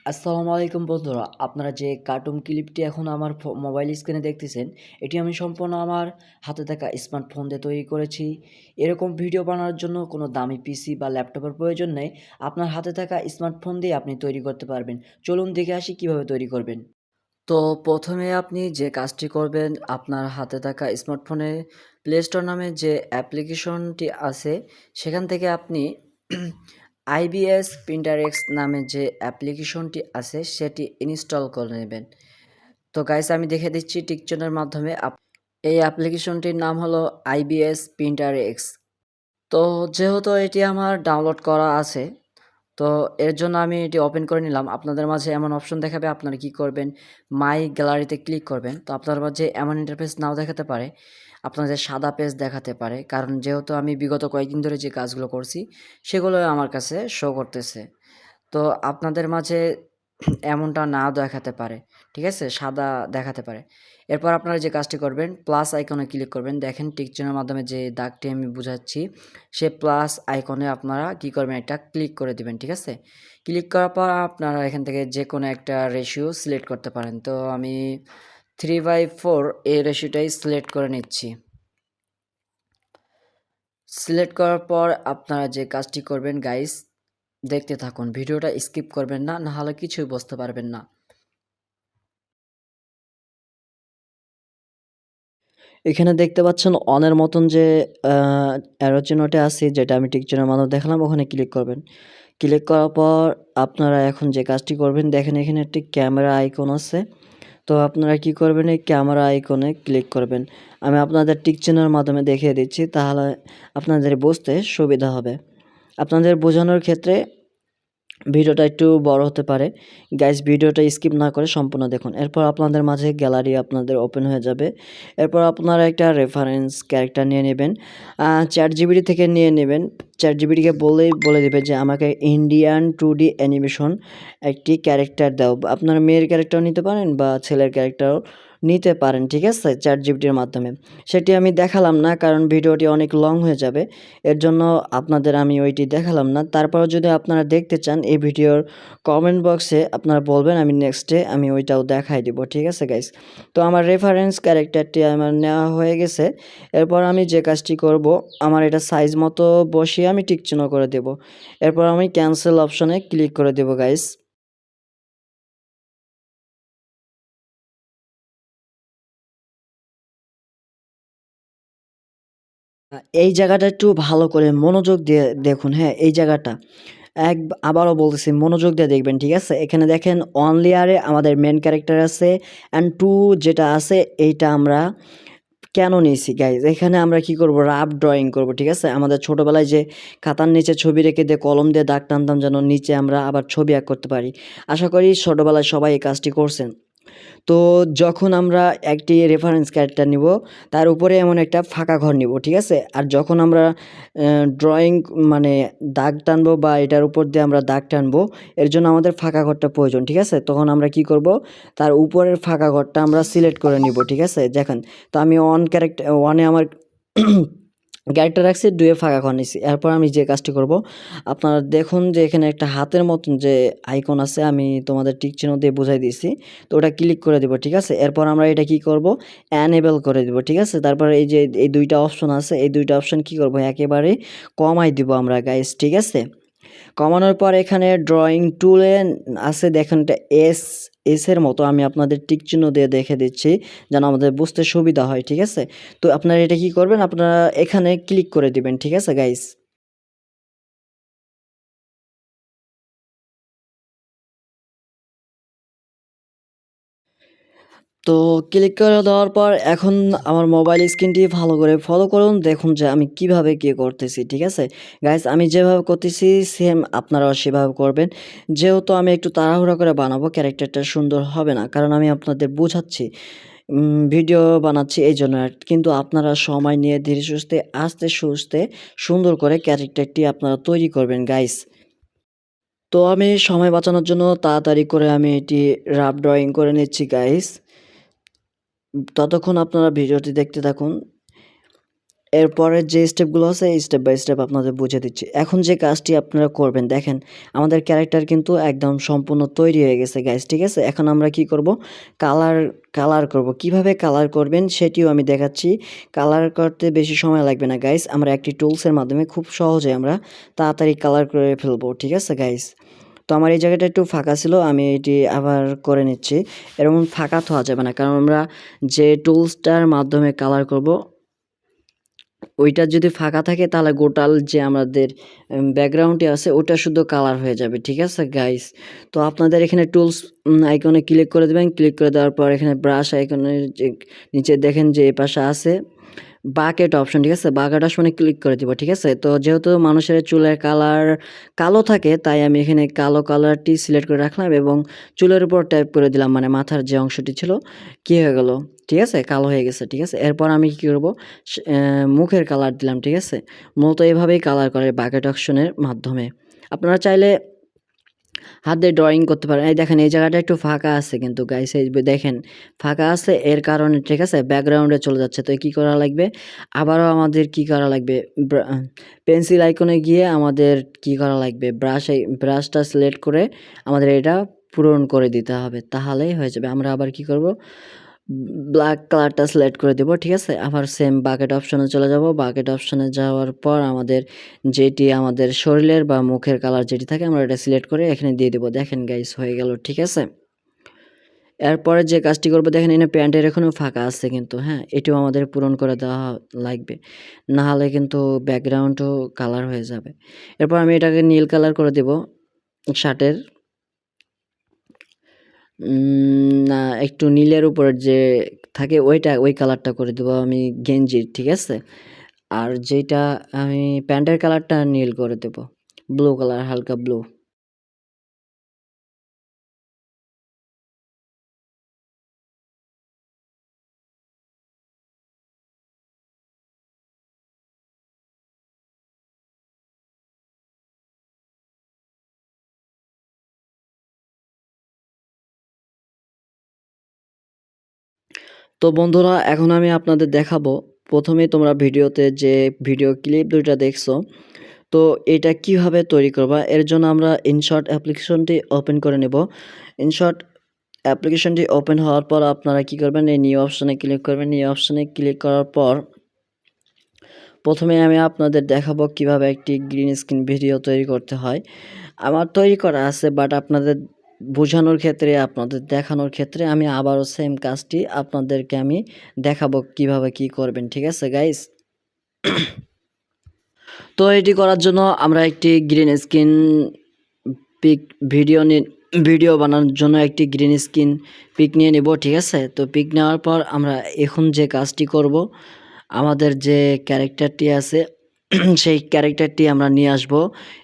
আসসালামু আলাইকুম বন্ধুরা, আপনারা যে কার্টুন ক্লিপটি এখন আমার মোবাইল স্ক্রিনে দেখতেছেন, এটি আমি সম্পূর্ণ আমার হাতে থাকা স্মার্টফোন দিয়ে তৈরি করেছি। এরকম ভিডিও বানানোর জন্য কোনো দামি পিসি বা ল্যাপটপের প্রয়োজন নেই। আপনার হাতে থাকা স্মার্টফোন দিয়ে আপনি তৈরি করতে পারবেন। চলুন দেখে আসি কিভাবে তৈরি করবেন। তো প্রথমে আপনি যে কাজটি করবেন, আপনার হাতে থাকা স্মার্টফোনে প্লে স্টোর নামে যে অ্যাপ্লিকেশনটি আছে সেখান থেকে আপনি আইবিএস প্রিন্টারেক্স নামে যে অ্যাপ্লিকেশনটি আছে সেটি ইনস্টল করে নেবেন। তো গাইস আমি দেখে দিচ্ছি টিকচনের মাধ্যমে। এই অ্যাপ্লিকেশনটির নাম হলো আইবিএস প্রিন্টারেক্স। তো যেহেতু এটি আমার ডাউনলোড করা আছে, তো এর জন্য আমি এটি ওপেন করে নিলাম। আপনাদের মাঝে এমন অপশন দেখাবে, আপনারা কি করবেন, মাই গ্যালারিতে ক্লিক করবেন। তো আপনার মাঝে এমন ইন্টারফেস নাও দেখাতে পারে, আপনাদের সাদা পেজ দেখাতে পারে, কারণ যেহেতু আমি বিগত কয়েকদিন ধরে যে কাজগুলো করছি সেগুলো আমার কাছে শো করতেছে। তো আপনাদের মাঝে এমনটা নাও দেখাতে পারে, ঠিক আছে, সাদা দেখাতে পারে। এরপর আপনারা যে কাজটি করবেন, প্লাস আইকনে ক্লিক করবেন। দেখেন টিকচিহ্নের মাধ্যমে যে দাগটি আমি বুঝাচ্ছি, সে প্লাস আইকনে আপনারা কি করবেন, একটা ক্লিক করে দিবেন, ঠিক আছে। ক্লিক করার পর আপনারা এখান থেকে যে কোনো একটা রেশিও সিলেক্ট করতে পারেন। তো আমি 3/4 এই রেশিওটাই সিলেক্ট করে নিচ্ছি। সিলেক্ট করার পর আপনারা যে কাজটি করবেন গাইস, দেখতে থাকুন, ভিডিওটা স্কিপ করবেন না, না হলে কিছুই বুঝতে পারবেন না। এখানে দেখতে পাচ্ছেন অনের মতন যে অ্যারো চিহ্নটা আছে, যেটা আমি টিক চিহ্নের মাধ্যমে দেখালাম, ওখানে ক্লিক করবেন। ক্লিক করার পর আপনারা এখন যে কাজটি করবেন, দেখেন এখানে একটি ক্যামেরা আইকন আছে। তো আপনারা কি করবেন, এই ক্যামেরা আইকনে ক্লিক করবেন। আমি আপনাদের টিক চিহ্নের মাধ্যমে দেখিয়ে দিচ্ছি, তাহলে আপনাদের বুঝতে সুবিধা হবে। আপনাদের বোঝানোর ক্ষেত্রে ভিডিওটা একটু বড় হতে পারে। গাইস ভিডিওটা স্কিপ না করে সম্পূর্ণ দেখুন। এরপর আপনাদের মাঝে গ্যালারি আপনাদের ওপেন হয়ে যাবে। এরপর আপনারা একটা রেফারেন্স ক্যারেক্টার নিয়ে নেবেন। ChatGPT থেকে নিয়ে নেবেন। ChatGPT-কে বলেই বলে দেবে যে আমাকে ইন্ডিয়ান 2D অ্যানিমেশন একটি ক্যারেক্টার দাও। আপনারা মেয়ের ক্যারেক্টারও নিতে পারেন বা ছেলের ক্যারেক্টারও নিতে পারেন, ঠিক আছে, ChatGPT-র মাধ্যমে। সেটি আমি দেখালাম না, কারণ ভিডিওটি অনেক লং হয়ে যাবে। এর জন্য আপনাদের আমি ওইটি দেখালাম না। তারপরেও যদি আপনারা দেখতে চান, এই ভিডিওর কমেন্ট বক্সে আপনারা বলবেন, আমি নেক্সটে আমি ওইটাও দেখাই দিব, ঠিক আছে গাইস। তো আমার রেফারেন্স ক্যারেক্টারটি আমার নেওয়া হয়ে গেছে। এরপর আমি যে কাজটি করব, আমার এটা সাইজ মতো বসিয়ে আমি টিক চিহ্ন করে দেব। এরপর আমি ক্যান্সেল অপশনে ক্লিক করে দেব গাইস। এই জায়গাটা একটু ভালো করে মনোযোগ দিয়ে দেখুন, হ্যাঁ, এই জায়গাটা আবারও বলতেছি, মনোযোগ দিয়ে দেখবেন, ঠিক আছে। এখানে দেখেন অন লেয়ারে আমাদের মেন ক্যারেক্টার আছে, অ্যান্ড টু যেটা আছে এইটা আমরা কেন নিয়েছি গাইজ, এখানে আমরা কি করব, রাফ ড্রয়িং করব, ঠিক আছে। আমাদের ছোটোবেলায় যে খাতার নিচে ছবি রেখে দিয়ে কলম দিয়ে দাগ টানতাম, যেন নিচে আমরা আবার ছবি আঁক করতে পারি। আশা করি ছোটোবেলায় সবাই এই কাজটি করছেন। তো যখন আমরা একটি রেফারেন্স ক্যারেক্টার নিব, তার উপরে এমন একটা ফাঁকা ঘর নিব, ঠিক আছে। আর যখন আমরা ড্রয়িং মানে দাগ টানবো বা এটার উপর দিয়ে আমরা দাগ টানবো, এর জন্য আমাদের ফাঁকা ঘরটা প্রয়োজন, ঠিক আছে। তখন আমরা কি করব, তার উপরের ফাঁকা ঘরটা আমরা সিলেক্ট করে নিব, ঠিক আছে। দেখেন, তো আমি ওয়ানে আমার ক্যারেক্টার রাখছি, 2-এ ফাঁকা ঘর নিছি। এরপর আমি যে কাজটি করব, আপনারা দেখুন যে এখানে একটা হাতের মতন যে আইকন আছে, আমি তোমাদের টিক চিহ্ন দিয়ে বুঝাই দিয়েছি। তো ওটা ক্লিক করে দেব, ঠিক আছে। এরপর আমরা এটা কি করব, অ্যানেবল করে দেব, ঠিক আছে। তারপরে এই যে এই দুইটা অপশন আছে, এই দুইটা অপশন কি করব, একেবারে কমাই দিব আমরা গাইস, ঠিক আছে। কমানোর পর এখানে ড্রয়িং টুলে আছে, দেখেন এটা এর মতো, আমি আপনাদের টিক চিহ্ন দিয়ে দেখে দিচ্ছি যেন আমাদের বুঝতে সুবিধা হয়, ঠিক আছে। তো আপনারা এটা কি করবেন, আপনারা এখানে ক্লিক করে দিবেন, ঠিক আছে গাইস। তো ক্লিক করে দেওয়ার পর এখন আমার মোবাইল স্ক্রিনটি ভালো করে ফলো করুন, দেখুন যে আমি কিভাবে কি করতেছি, ঠিক আছে গাইস। আমি যেভাবে করতেছি সেম আপনারাও সেভাবে করবেন। যেহেতু আমি একটু তাড়াহুড়া করে বানাবো, ক্যারেক্টারটা সুন্দর হবে না, কারণ আমি আপনাদের বোঝাচ্ছি, ভিডিও বানাচ্ছি এই জন্য। কিন্তু আপনারা সময় নিয়ে ধীরে সুস্থে আস্তে সুস্থে সুন্দর করে ক্যারেক্টারটি আপনারা তৈরি করবেন গাইস। তো আমি সময় বাঁচানোর জন্য তাড়াতাড়ি করে আমি এটি রাফ ড্রয়িং করে নিচ্ছি গাইস। ততক্ষণ আপনারা ভিডিওটি দেখতে থাকুন। এরপরে যে স্টেপগুলো আছে স্টেপ বাই স্টেপ আপনাদের বুঝিয়ে দিচ্ছি। এখন যে কাজটি আপনারা করবেন দেখেন আমাদের ক্যারেক্টার কিন্তু একদম সম্পূর্ণ তৈরি হয়ে গেছে গাইস, ঠিক আছে? এখন আমরা কি করব, কালার করব। কিভাবে কালার করবেন সেটিও আমি দেখাচ্ছি। কালার করতে বেশি সময় লাগবে না গাইস, আমরা একটি টুলসের মাধ্যমে খুব সহজে আমরা তাড়াতাড়ি কালার করে ফেলবো, ঠিক আছে গাইস? তো আমার এই জায়গাটা একটু ফাঁকা ছিল, আমি এটি আবার করে নিচ্ছি। এরকম ফাঁকা থাকা যাবে না, কারণ আমরা যে টুলসটার মাধ্যমে কালার করব ওইটা যদি ফাঁকা থাকে তাহলে গোটাল যে আমাদের ব্যাকগ্রাউন্ডে আছে ওটা শুধু কালার হয়ে যাবে, ঠিক আছে গাইস? তো আপনাদের এখানে টুলস আইকনে ক্লিক করে দেবেন। ক্লিক করে দেওয়ার পর এখানে ব্রাশ আইকনের যে নিচে দেখেন যে এই পাশে আছে বাকেট অপশন, ঠিক আছে? বাকেট অপশনে ক্লিক করে দিব, ঠিক আছে? তো যেহেতু মানুষের চুলের কালার কালো থাকে তাই আমি এখানে কালো কালারটি সিলেক্ট করে রাখলাম এবং চুলের উপর ট্যাপ করে দিলাম, মানে মাথার যে অংশটি ছিল কী হয়ে গেল, ঠিক আছে? কালো হয়ে গেছে, ঠিক আছে? এরপর আমি কী করব, মুখের কালার দিলাম, ঠিক আছে? মূলত এভাবেই কালার করে বাকেট অপশনের মাধ্যমে। আপনারা চাইলে হাত দিয়ে ড্রয়িং করতে পারেন। এই দেখেন এই জায়গাটা একটু ফাঁকা আছে কিন্তু গাইস, এই দেখেন ফাঁকা আছে এর কারণে, ঠিক আছে? ব্যাকগ্রাউন্ডে চলে যাচ্ছে। তো কি করা লাগবে, আবারও আমাদের কি করা লাগবে, পেন্সিল আইকনে গিয়ে আমাদের কি করা লাগবে, ব্রাশটা সিলেক্ট করে আমাদের এটা পূরণ করে দিতে হবে, তাহলেই হয়ে যাবে। আমরা আবার কি করব, ব্ল্যাক কালারটা সিলেক্ট করে দেব, ঠিক আছে? আবার সেম বাকেট অপশনে চলে যাব। বাকেট অপশনে যাওয়ার পর আমাদের যেটি আমাদের শরীরের বা মুখের কালার যেটি থাকে আমরা এটা সিলেক্ট করে এখানে দিয়ে দেবো। দেখেন গাইস হয়ে গেল, ঠিক আছে? এরপরে যে কাজটি করবো দেখেন এখানে প্যান্টের এখনও ফাঁকা আছে কিন্তু, হ্যাঁ, এটিও আমাদের পূরণ করে দেওয়া লাগবে, না হলে কিন্তু ব্যাকগ্রাউন্ডও কালার হয়ে যাবে। এরপর আমি এটাকে নীল কালার করে দেব শার্টের, না একটু নীলের উপর যে থাকে ওই কালারটা করে দেবো আমি গেঞ্জির, ঠিক আছে? আর যেটা আমি প্যান্টের কালারটা নীল করে দেব, ব্লু কালার, হালকা ব্লু। তো বন্ধুরা এখন আমি আপনাদের দেখাবো, প্রথমেই তোমরা ভিডিওতে যে ভিডিও ক্লিপ দুইটা দেখছো, তো এটা কিভাবে তৈরি করবা এর জন্য আমরা ইনশর্ট অ্যাপ্লিকেশনটি ওপেন করে নেব। ইনশর্ট অ্যাপ্লিকেশনটি ওপেন হওয়ার পর আপনারা কি করবেন, এই নিউ অপশনে ক্লিক করবেন। নিউ অপশনে ক্লিক করার পর প্রথমে আমি আপনাদের দেখাবো কিভাবে একটি গ্রিন স্ক্রিন ভিডিও তৈরি করতে হয়। আমার তৈরি করা আছে, বাট আপনাদের বোঝানোর ক্ষেত্রে, আপনাদের দেখানোর ক্ষেত্রে আমি আবারও সেম কাজটি আপনাদেরকে আমি দেখাবো কিভাবে কি করবেন, ঠিক আছে গাইস? তো এটি করার জন্য আমরা একটি গ্রিন স্ক্রিন পিক ভিডিও বানানোর জন্য একটি গ্রিন স্ক্রিন পিক নিয়ে নেব, ঠিক আছে? তো পিক নেওয়ার পর আমরা এখন যে কাজটি করব, আমাদের যে ক্যারেক্টারটি আছে সেই ক্যারেক্টারটি আমরা নিয়ে আসব।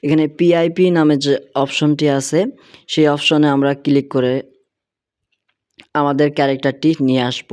এখানে পিআইপি নামে যে অপশনটি আছে সেই অপশনে আমরা ক্লিক করে আমাদের ক্যারেক্টারটি নিয়ে আসব।